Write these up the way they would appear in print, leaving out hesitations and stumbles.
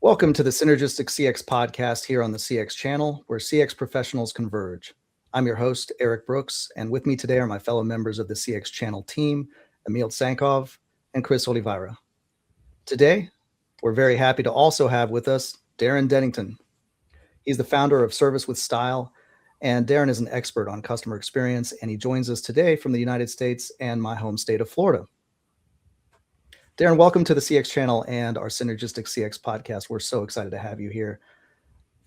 Welcome to the Synergistic CX Podcast here on the CX channel, where CX professionals converge. I'm your host, Eric Brooks, and with me today are my fellow members of the CX channel team, Emil Sankov and Chris Oliveira. Today, we're very happy to also have with us Darren Denington. He's the founder of Service with Style, and Darren is an expert on customer experience, and he joins us today from the United States and my home state of Florida. Darren, welcome to the CX channel and our Synergistic CX podcast. We're so excited to have you here.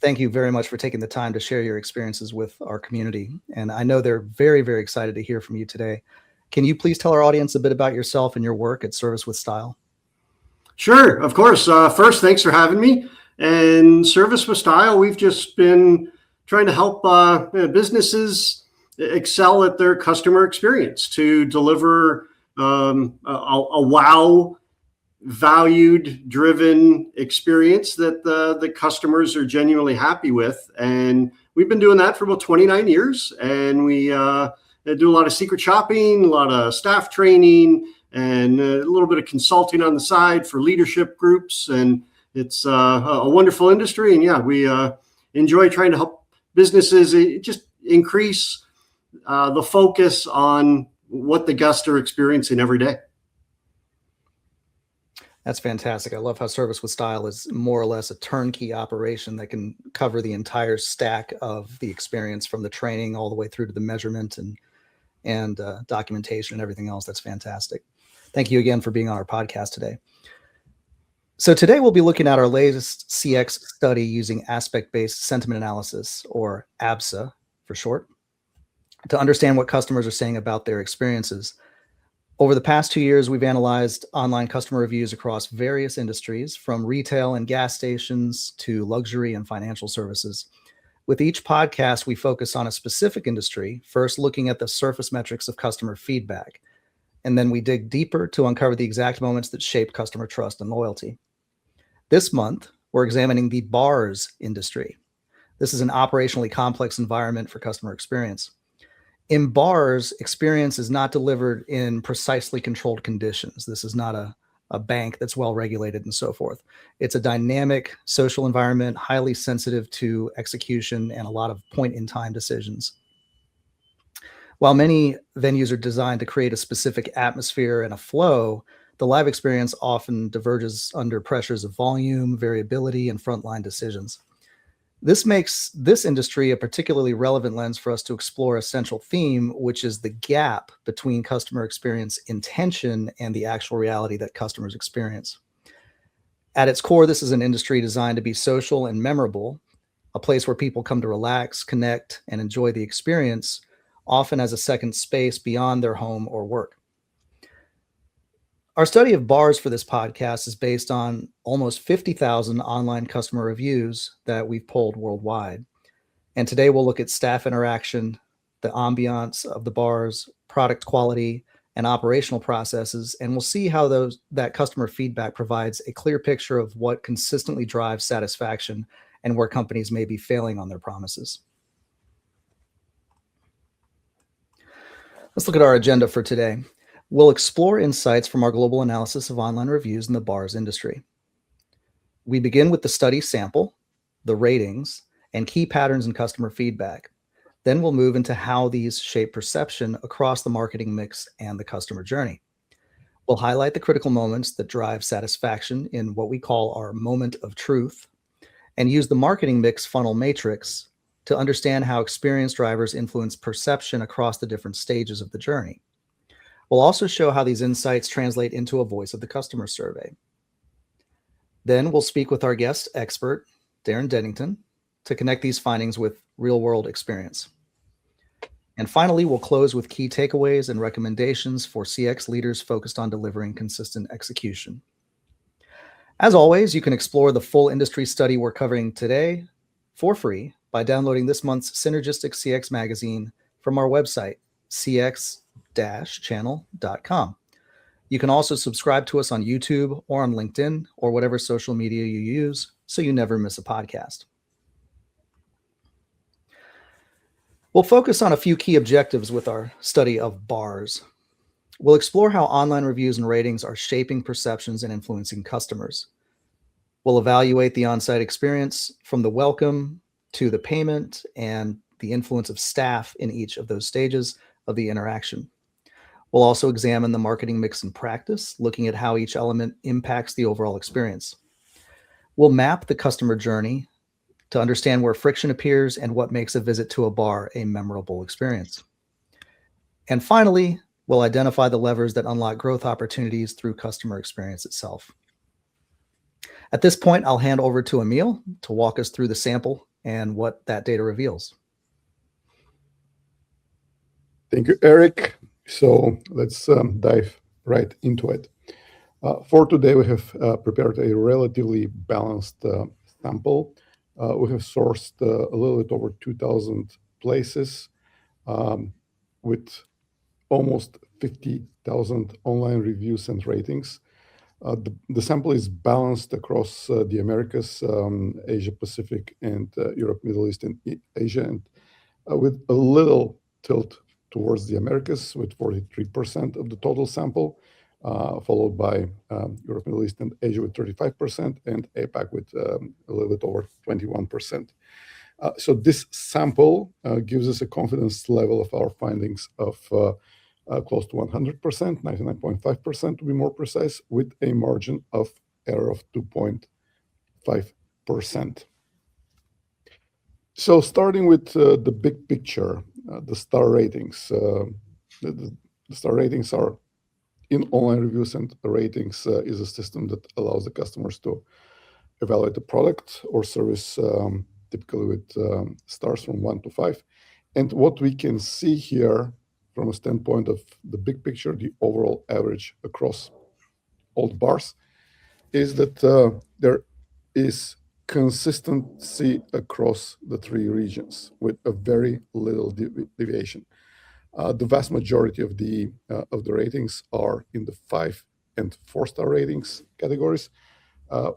Thank you very much for taking the time to share your experiences with our community. And I know they're very, very excited to hear from you today. Can you please tell our audience a bit about yourself and your work at Service with Style? Sure, of course. First, thanks for having me. And Service with Style, we've just been trying to help businesses excel at their customer experience to deliver a wow, valued, driven experience that the customers are genuinely happy with. And we've been doing that for about 29 years. And we do a lot of secret shopping, a lot of staff training, and a little bit of consulting on the side for leadership groups. And it's a wonderful industry. And yeah, we enjoy trying to help businesses just increase the focus on what the guests are experiencing every day. That's fantastic. I love how Service with Style is more or less a turnkey operation that can cover the entire stack of the experience, from the training all the way through to the measurement and documentation and everything else. That's fantastic. Thank you again for being on our podcast today. So today we'll be looking at our latest CX study using aspect-based sentiment analysis, or ABSA for short, to understand what customers are saying about their experiences. Over the past 2 years, we've analyzed online customer reviews across various industries, from retail and gas stations to luxury and financial services. With each podcast, we focus on a specific industry, first looking at the surface metrics of customer feedback, and then we dig deeper to uncover the exact moments that shape customer trust and loyalty. This month, we're examining the bars industry. This is an operationally complex environment for customer experience. In bars, experience is not delivered in precisely controlled conditions. This is not a bank that's well regulated and so forth. It's a dynamic social environment, highly sensitive to execution and a lot of point-in-time decisions. While many venues are designed to create a specific atmosphere and a flow, the live experience often diverges under pressures of volume, variability, and frontline decisions. This makes this industry a particularly relevant lens for us to explore a central theme, which is the gap between customer experience intention and the actual reality that customers experience. At its core, this is an industry designed to be social and memorable, a place where people come to relax, connect, and enjoy the experience, often as a second space beyond their home or work. Our study of bars for this podcast is based on almost 50,000 online customer reviews that we've polled worldwide. And today we'll look at staff interaction, the ambiance of the bars, product quality, and operational processes, and we'll see how that customer feedback provides a clear picture of what consistently drives satisfaction and where companies may be failing on their promises. Let's look at our agenda for today. We'll explore insights from our global analysis of online reviews in the bars industry. We begin with the study sample, the ratings, and key patterns in customer feedback. Then we'll move into how these shape perception across the marketing mix and the customer journey. We'll highlight the critical moments that drive satisfaction in what we call our moment of truth, and use the marketing mix funnel matrix to understand how experience drivers influence perception across the different stages of the journey. We'll also show how these insights translate into a voice of the customer survey. Then we'll speak with our guest expert, Darren Denington, to connect these findings with real-world experience. And finally, we'll close with key takeaways and recommendations for CX leaders focused on delivering consistent execution. As always, you can explore the full industry study we're covering today for free by downloading this month's Synergistic CX magazine from our website, cx-channel.com. You can also subscribe to us on YouTube or on LinkedIn or whatever social media you use, so you never miss a podcast. We'll focus on a few key objectives with our study of bars. We'll explore how online reviews and ratings are shaping perceptions and influencing customers. We'll evaluate the on-site experience from the welcome to the payment and the influence of staff in each of those stages of the interaction. We'll also examine the marketing mix and practice, looking at how each element impacts the overall experience. We'll map the customer journey to understand where friction appears and what makes a visit to a bar a memorable experience. And finally, we'll identify the levers that unlock growth opportunities through customer experience itself. At this point, I'll hand over to Emil to walk us through the sample and what that data reveals. Thank you, Eric. So let's dive right into it. For today, we have prepared a relatively balanced sample. We have sourced a little bit over 2,000 places with almost 50,000 online reviews and ratings. The sample is balanced across the Americas, Asia Pacific, and Europe, Middle East, and Asia, and with a little tilt towards the Americas with 43% of the total sample, followed by Europe, Middle East, and Asia with 35%, and APAC with a little bit over 21%. So this sample gives us a confidence level of our findings of close to 100%, 99.5% to be more precise, with a margin of error of 2.5%. So starting with the big picture, the star ratings. The star ratings are in online reviews and ratings is a system that allows the customers to evaluate the product or service, typically with stars from 1 to 5. And what we can see here from a standpoint of the big picture, the overall average across all the bars, is that there is consistency across the three regions with a very little deviation. The vast majority of the ratings are in the 5 and 4-star ratings categories,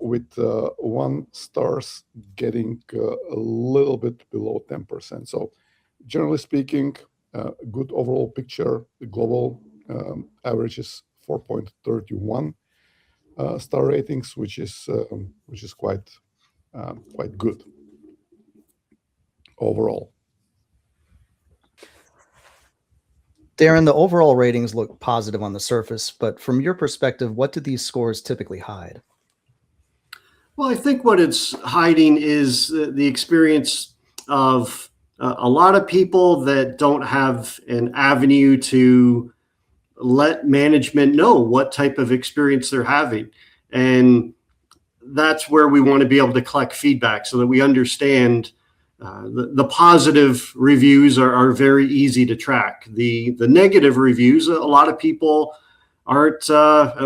with 1 stars getting a little bit below 10%. So generally speaking, good overall picture. The global average is 4.31 star ratings, which is quite good overall. Darren, the overall ratings look positive on the surface, but from your perspective, what do these scores typically hide? Well, I think what it's hiding is the experience of a lot of people that don't have an avenue to let management know what type of experience they're having. And that's where we want to be able to collect feedback so that we understand the positive reviews are very easy to track. The negative reviews, a lot of people aren't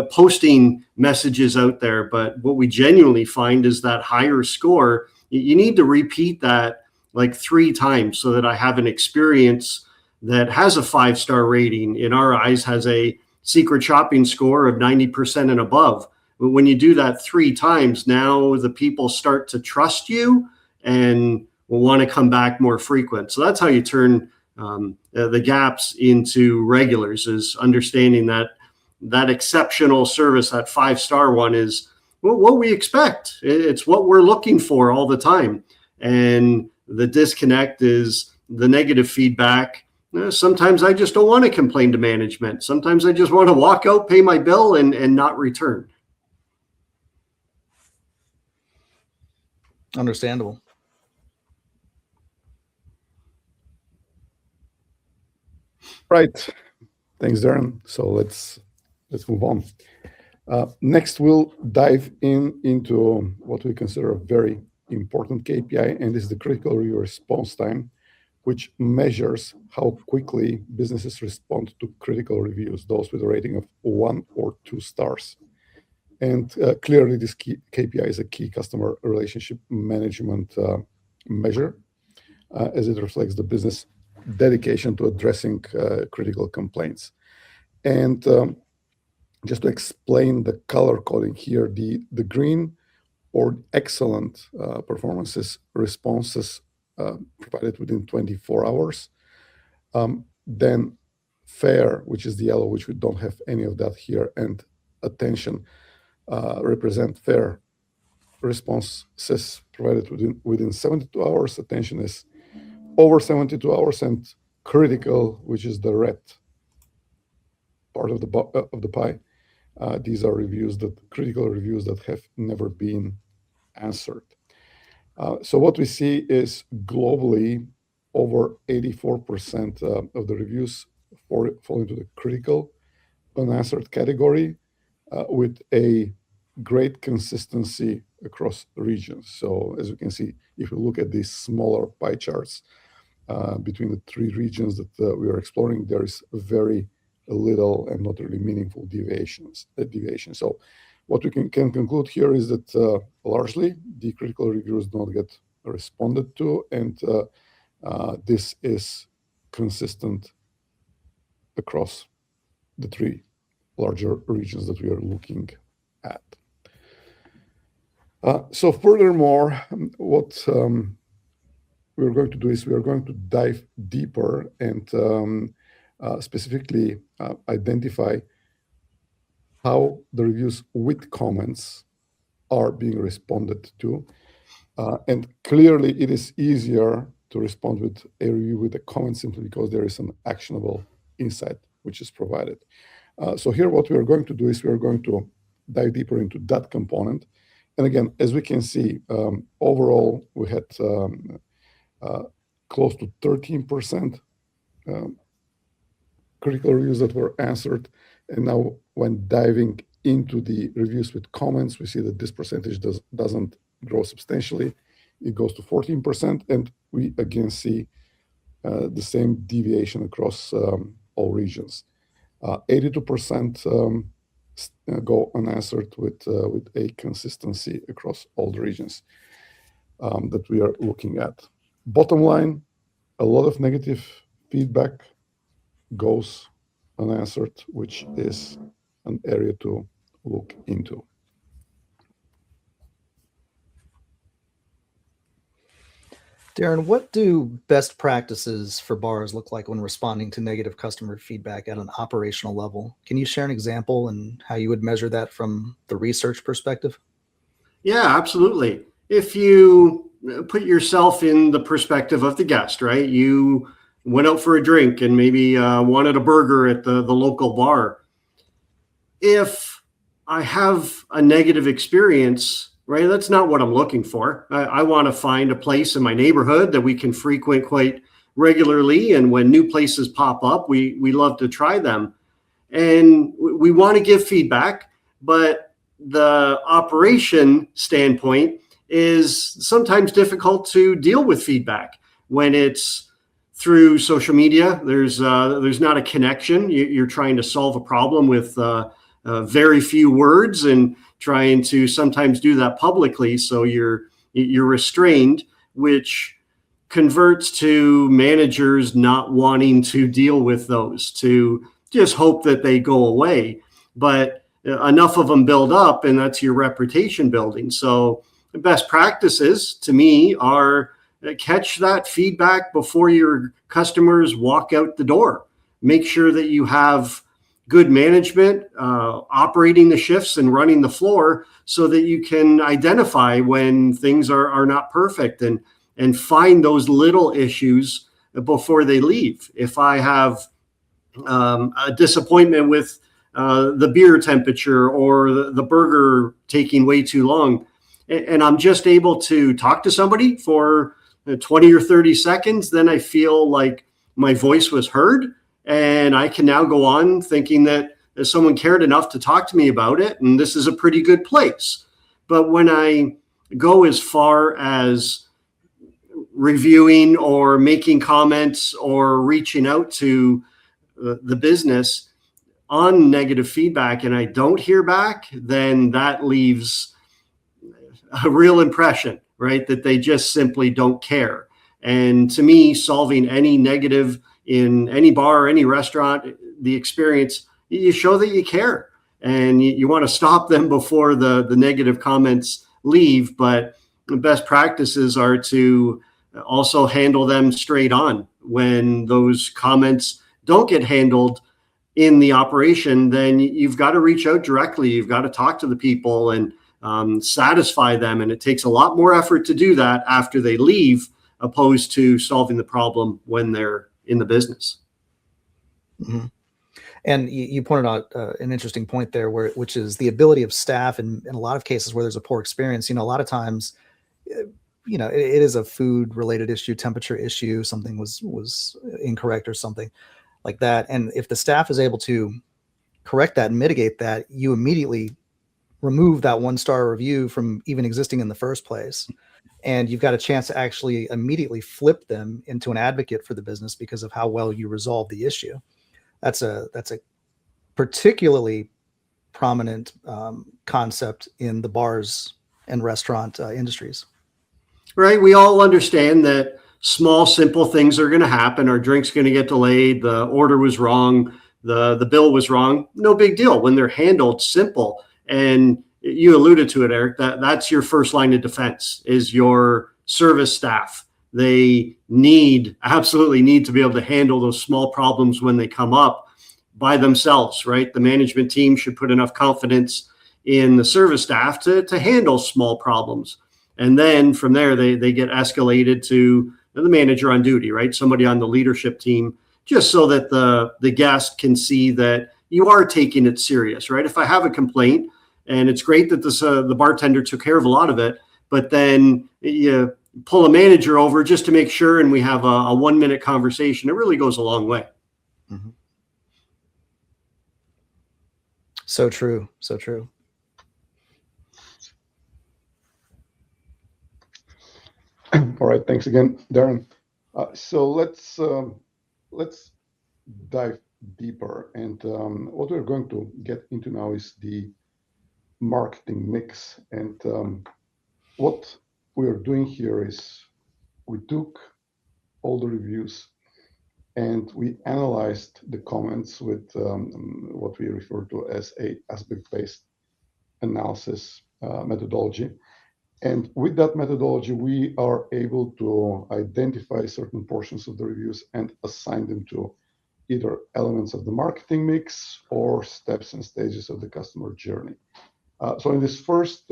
posting messages out there, but what we genuinely find is that higher score, you need to repeat that like 3 times so that I have an experience that has a 5-star rating, in our eyes has a secret shopping score of 90% and above. But when you do that 3 times, now the people start to trust you and will want to come back more frequent. So that's how you turn the gaps into regulars, is understanding that exceptional service, that 5-star one is what we expect. It's what we're looking for all the time. And the disconnect is the negative feedback. Sometimes I just don't want to complain to management. Sometimes I just want to walk out, pay my bill, and not return. Understandable. Right. Thanks, Darren. So let's move on. Next, we'll dive into what we consider a very important KPI, and is the critical review response time, which measures how quickly businesses respond to critical reviews, those with a rating of 1 or 2 stars. And clearly, this KPI is a key customer relationship management measure, as it reflects the business dedication to addressing critical complaints. And just to explain the color coding here, the green or excellent performances, responses provided within 24 hours. Then fair, which is the yellow, which we don't have any of that here, and attention represent fair responses provided within 72 hours. Attention is over 72 hours, and critical, which is the red part of the pie. These are critical reviews that have never been answered. So what we see is globally over 84% of the reviews fall into the critical unanswered category, with a great consistency across regions. So as you can see, if you look at these smaller pie charts between the three regions that we are exploring, there is very little and not really meaningful deviation. So what we can conclude here is that largely the critical reviews don't get responded to, and this is consistent across the three larger regions that we are looking at. So furthermore, what we're going to do is we are going to dive deeper and specifically identify how the reviews with comments are being responded to. And clearly it is easier to respond with a review with a comment simply because there is an actionable insight which is provided. So here what we are going to do is we are going to dive deeper into that component. And again, as we can see, overall, we had close to 13% critical reviews that were answered. And now when diving into the reviews with comments, we see that this percentage doesn't grow substantially. It goes to 14%. And we again see the same deviation across all regions. 82% go unanswered with a consistency across all the regions that we are looking at. Bottom line, a lot of negative feedback goes unanswered, which is an area to look into. Darren, what do best practices for bars look like when responding to negative customer feedback at an operational level? Can you share an example and how you would measure that from the research perspective? Yeah, absolutely. If you put yourself in the perspective of the guest, right? You went out for a drink and maybe wanted a burger at the local bar. If I have a negative experience, right, that's not what I'm looking for. I want to find a place in my neighborhood that we can frequent quite regularly. And when new places pop up, we love to try them. And we want to give feedback, but the operation standpoint is sometimes difficult to deal with feedback when it's through social media. There's not a connection. You're trying to solve a problem with very few words and trying to sometimes do that publicly. So you're restrained, which converts to managers not wanting to deal with those, to just hope that they go away. But enough of them build up, and that's your reputation building. So the best practices to me are catch that feedback before your customers walk out the door. Make sure that you have good management operating the shifts and running the floor so that you can identify when things are not perfect and find those little issues before they leave. If I have a disappointment with the beer temperature or the burger taking way too long, and I'm just able to talk to somebody for 20 or 30 seconds, then I feel like my voice was heard. And I can now go on thinking that someone cared enough to talk to me about it, and this is a pretty good place. But when I go as far as reviewing or making comments or reaching out to the business on negative feedback and I don't hear back, then that leaves a real impression, right? That they just simply don't care. And to me, solving any negative in any bar, any restaurant, the experience, you show that you care and you want to stop them before the negative comments leave. But the best practices are to also handle them straight on. When those comments don't get handled in the operation, then you've got to reach out directly. You've got to talk to the people and satisfy them. And it takes a lot more effort to do that after they leave, opposed to solving the problem when they're in the business. Mm-hmm. And you pointed out an interesting point there, which is the ability of staff in a lot of cases where there's a poor experience. A lot of times, it is a food related issue, temperature issue, something was incorrect or something like that. And if the staff is able to correct that and mitigate that, you immediately remove that 1-star review from even existing in the first place. And you've got a chance to actually immediately flip them into an advocate for the business because of how well you resolve the issue. That's a particularly prominent concept in the bars and restaurant industries. Right. We all understand that small, simple things are going to happen. Our drink's going to get delayed. The order was wrong. The bill was wrong. No big deal when they're handled simple. And you alluded to it, Eric, that's your first line of defense is your service staff. They absolutely need to be able to handle those small problems when they come up by themselves, right? The management team should put enough confidence in the service staff to handle small problems. And then from there, they get escalated to the manager on duty, right? Somebody on the leadership team, just so that the guest can see that you are taking it serious, right? If I have a complaint, and it's great that the bartender took care of a lot of it, but then you pull a manager over just to make sure, and we have a 1-minute conversation, it really goes a long way. Mm-hmm. So true. So true. All right. Thanks again, Darren. So let's dive deeper. And what we're going to get into now is the marketing mix. And what we are doing here is we took all the reviews and we analyzed the comments with what we refer to as a aspect-based analysis methodology. And with that methodology, we are able to identify certain portions of the reviews and assign them to either elements of the marketing mix or steps and stages of the customer journey. So in this first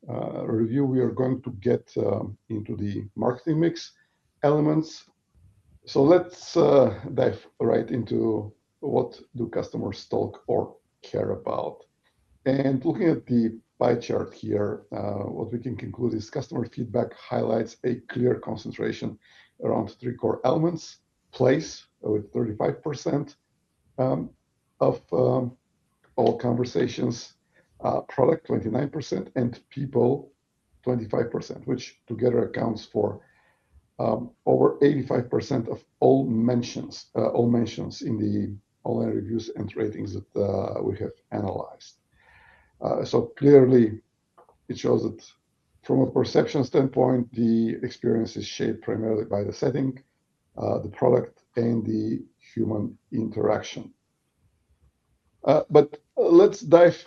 review, we are going to get into the marketing mix elements. So let's dive right into what do customers talk or care about. And looking at the pie chart here, what we can conclude is customer feedback highlights a clear concentration around 3 core elements: place with 35% of all conversations, product 29%, and people 25%, which together accounts for over 85% of all mentions in the online reviews and ratings that we have analyzed. So clearly, it shows that from a perception standpoint, the experience is shaped primarily by the setting, the product, and the human interaction. But let's dive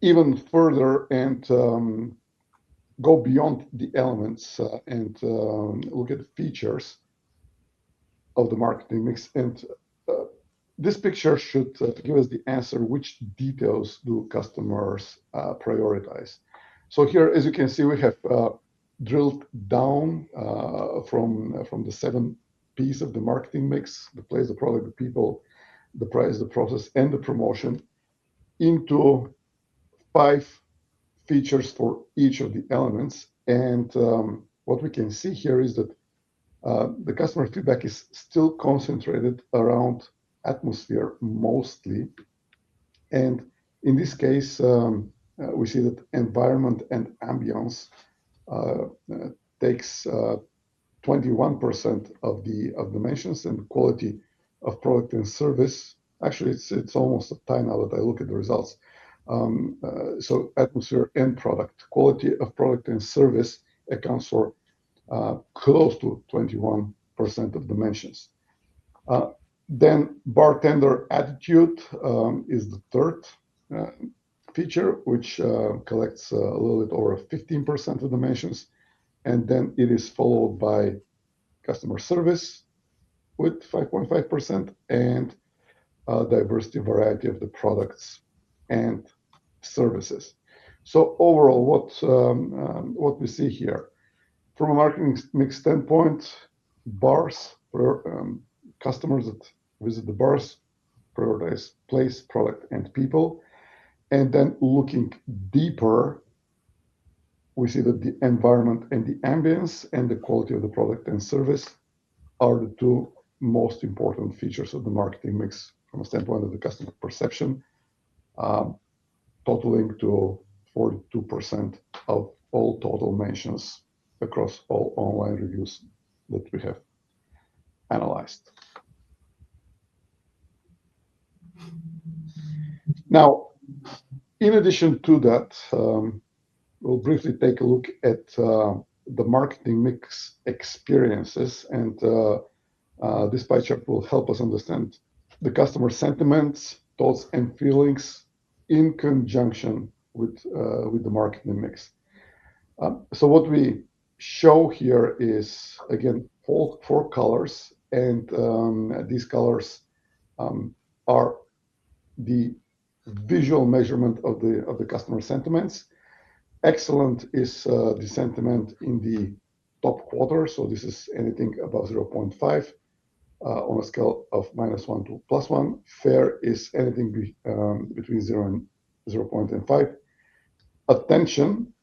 even further and go beyond the elements and look at the features of the marketing mix. And this picture should give us the answer: which details do customers prioritize? So here, as you can see, we have drilled down from the 7 P's of the marketing mix: the place, the product, the people, the price, the process, and the promotion, into 5 features for each of the elements. And what we can see here is that the customer feedback is still concentrated around atmosphere mostly. And in this case, we see that environment and ambience takes 21% of the mentions, and quality of product and service, actually it's almost a tie now that I look at the results. So atmosphere and product, quality of product and service accounts for close to 21% of the mentions. Then bartender attitude is the third feature, which collects a little bit over 15% of the mentions. And then it is followed by customer service with 5.5% and diversity variety of the products and services. So overall, what we see here, from a marketing mix standpoint, bars, customers that visit the bars prioritize place, product, and people. And then looking deeper, we see that the environment and the ambience and the quality of the product and service are the two most important features of the marketing mix from a standpoint of the customer perception, totaling to 42% of all total mentions across all online reviews that we have analyzed. Now, in addition to that, we'll briefly take a look at the marketing mix experiences, and this pie chart will help us understand the customer sentiments, thoughts, and feelings in conjunction with the marketing mix. So what we show here is, again, four colors, and these colors are the visual measurement of the customer sentiments. Excellent is the sentiment in the top quarter, so this is anything above 0.5 on a scale of -1 to +1. Fair is anything between 0 and 0.5. Attention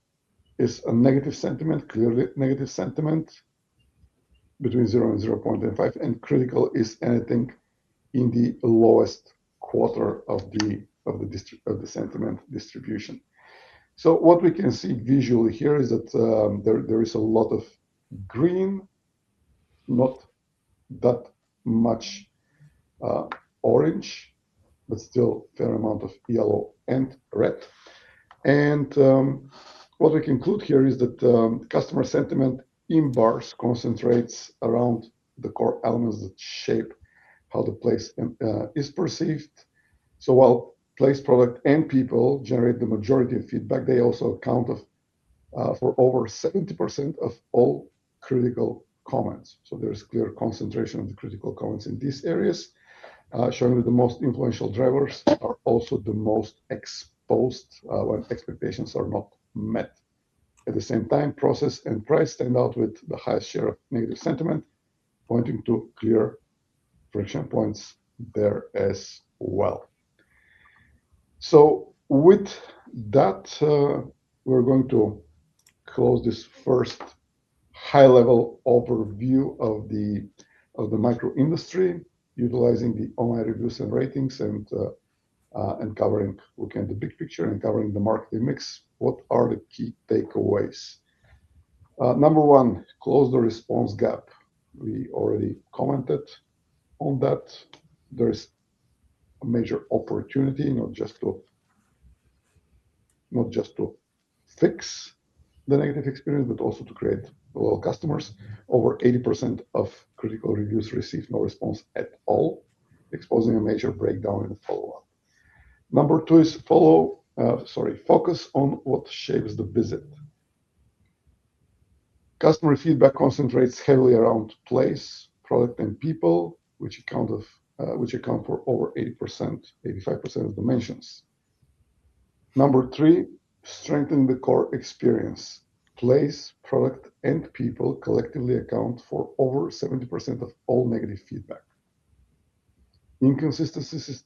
is a negative sentiment, clearly negative sentiment, between 0 and 0.5, and critical is anything in the lowest quarter of the sentiment distribution. So what we can see visually here is that there is a lot of green, not that much orange, but still fair amount of yellow and red. And what we conclude here is that customer sentiment in bars concentrates around the core elements that shape how the place is perceived. So while place, product, and people generate the majority of feedback, they also account for over 70% of all critical comments. So there's clear concentration of the critical comments in these areas, showing that the most influential drivers are also the most exposed when expectations are not met. At the same time, process and price stand out with the highest share of negative sentiment, pointing to clear friction points there as well. So with that, we're going to close this first high-level overview of the micro industry, utilizing the online reviews and ratings, and covering, looking at the big picture and covering the marketing mix. What are the key takeaways? Number one, close the response gap. We already commented on that. There is a major opportunity, not just to fix the negative experience, but also to create loyal customers. Over 80% of critical reviews receive no response at all, exposing a major breakdown in the follow-up. Number two is focus on what shapes the visit. Customer feedback concentrates heavily around place, product, and people, which account for over 80%, 85% of the mentions. Number three, strengthen the core experience. Place, product, and people collectively account for over 70% of all negative feedback. Inconsistencies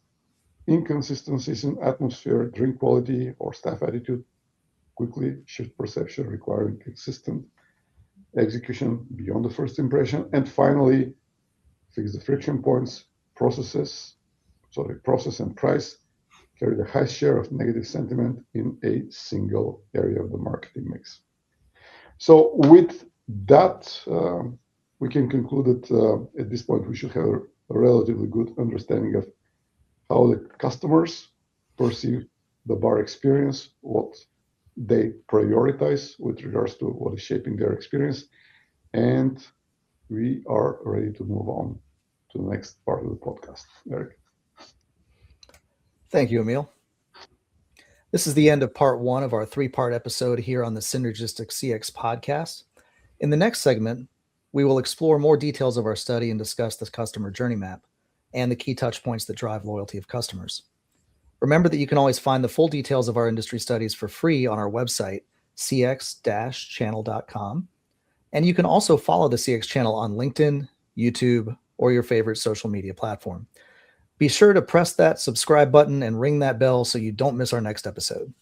in atmosphere, drink quality, or staff attitude quickly shift perception, requiring consistent execution beyond the first impression. And finally, fix the friction points. Process and price carry the highest share of negative sentiment in a single area of the marketing mix. So with that, we can conclude that at this point we should have a relatively good understanding of how the customers perceive the bar experience, what they prioritize with regards to what is shaping their experience, and we are ready to move on to the next part of the podcast. Eric. Thank you, Emil. This is the end of part one of our three-part episode here on the Synergistic CX Podcast. In the next segment, we will explore more details of our study and discuss the customer journey map and the key touch points that drive loyalty of customers. Remember that you can always find the full details of our industry studies for free on our website, cx-channel.com. And you can also follow the CX channel on LinkedIn, YouTube, or your favorite social media platform. Be sure to press that subscribe button and ring that bell so you don't miss our next episode.